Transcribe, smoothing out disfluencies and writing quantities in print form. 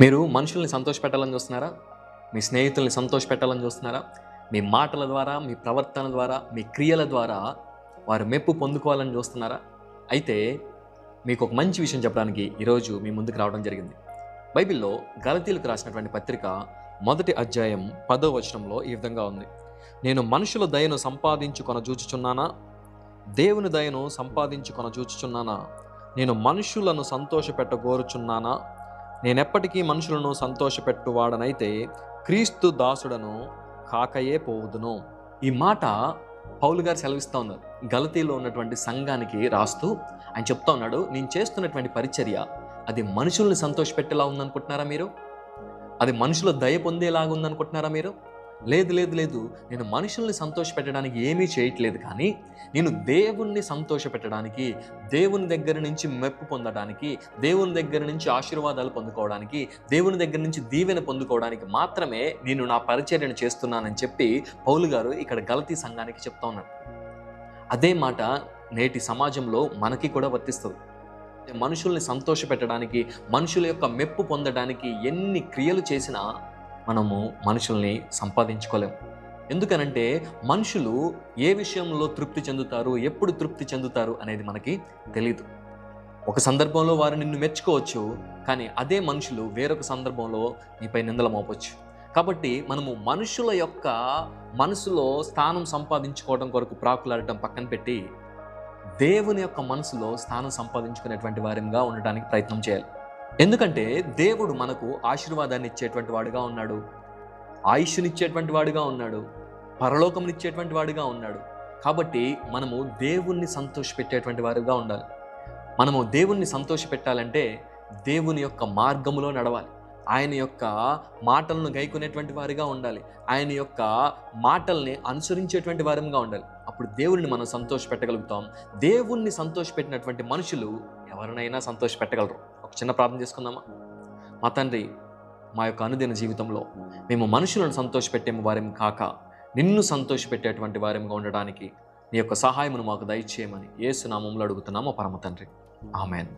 మీరు మనుషుల్ని సంతోషపెట్టాలని చూస్తున్నారా? మీ స్నేహితుల్ని సంతోషపెట్టాలని చూస్తున్నారా? మీ మాటల ద్వారా, మీ ప్రవర్తన ద్వారా, మీ క్రియల ద్వారా వారు మెప్పు పొందుకోవాలని చూస్తున్నారా? అయితే మీకు ఒక మంచి విషయం చెప్పడానికి ఈరోజు మీ ముందుకు రావడం జరిగింది. బైబిల్లో గలతీయులకు రాసినటువంటి పత్రిక 1వ అధ్యాయం 10వ వచనంలో ఈ విధంగా ఉంది. నేను మనుషుల దయను సంపాదించుకొనజూచుచున్నానా? దేవుని దయను సంపాదించుకొనజూచుచున్నానా? నేను మనుషులను సంతోషపెట్టగోరుచున్నానా? నేనెప్పటికీ మనుషులను సంతోషపెట్టువాడనైతే క్రీస్తు దాసుడను కాకయే పోవుదును. ఈ మాట పౌలు గారు సెలవిస్తూ ఉన్నారు. గలతీలో ఉన్నటువంటి సంఘానికి రాస్తూ ఆయన చెప్తా ఉన్నాడు, నేను చేస్తున్నటువంటి పరిచర్య అది మనుషుల్ని సంతోషపెట్టేలా ఉందనుకుంటున్నారా మీరు? అది మనుషుల దయ పొందేలాగా ఉందనుకుంటున్నారా మీరు? లేదు లేదు లేదు, నేను మనుషుల్ని సంతోషపెట్టడానికి ఏమీ చేయట్లేదు, కానీ నేను దేవుణ్ణి సంతోషపెట్టడానికి, దేవుని దగ్గర నుంచి మెప్పు పొందడానికి, దేవుని దగ్గర నుంచి ఆశీర్వాదాలు పొందుకోవడానికి, దేవుని దగ్గర నుంచి దీవెన పొందుకోవడానికి మాత్రమే నేను నా పరిచర్యను చేస్తున్నానని చెప్పి పౌలు గారు ఇక్కడ గలతీ సంఘానికి చెప్తా ఉన్నారు. అదే మాట నేటి సమాజంలో మనకి కూడా వర్తిస్తుంది. మనుషుల్ని సంతోషపెట్టడానికి, మనుషుల యొక్క మెప్పు పొందడానికి ఎన్ని క్రియలు చేసినా మనము మనుషుల్ని సంపాదించుకోలేము. ఎందుకనంటే మనుషులు ఏ విషయంలో తృప్తి చెందుతారు, ఎప్పుడు తృప్తి చెందుతారు అనేది మనకి తెలియదు. ఒక సందర్భంలో వారు నిన్ను మెచ్చుకోవచ్చు, కానీ అదే మనుషులు వేరొక సందర్భంలో నీపై నిందలు మోపొచ్చు. కాబట్టి మనము మనుషుల యొక్క మనసులో స్థానం సంపాదించుకోవడం కొరకు ప్రాకులాడటం పక్కన పెట్టి దేవుని యొక్క మనసులో స్థానం సంపాదించుకునేటువంటి వారిగా ఉండడానికి ప్రయత్నం చేయాలి. ఎందుకంటే దేవుడు మనకు ఆశీర్వాదాన్ని ఇచ్చేటువంటి వాడుగా ఉన్నాడు, ఆయుష్నిచ్చేటువంటి వాడుగా ఉన్నాడు, పరలోకమునిచ్చేటువంటి వాడుగా ఉన్నాడు. కాబట్టి మనము దేవుణ్ణి సంతోషపెట్టేటువంటి వారుగా ఉండాలి. మనము దేవుణ్ణి సంతోషపెట్టాలంటే దేవుని యొక్క మార్గములో నడవాలి, ఆయన యొక్క మాటలను గైకొనేటువంటి వారిగా ఉండాలి, ఆయన యొక్క మాటల్ని అనుసరించేటువంటి వారిగా ఉండాలి. అప్పుడు దేవుణ్ణి మనం సంతోషపెట్టగలుగుతాం. దేవుణ్ణి సంతోషపెట్టినటువంటి మనుషులు ఎవరినైనా సంతోషపెట్టగలరు. ఒక చిన్న ప్రార్థన చేసుకుందామా? మా తండ్రి, మా యొక్క అనుదిన జీవితంలో మేము మనుషులను సంతోషపెట్టే వారిని కాక నిన్ను సంతోషపెట్టేటువంటి వారిగా ఉండడానికి నీ యొక్క సహాయమును మాకు దయచేయమని యేసు నామములో అడుగుతున్నాము పరమ తండ్రి. ఆమేన్.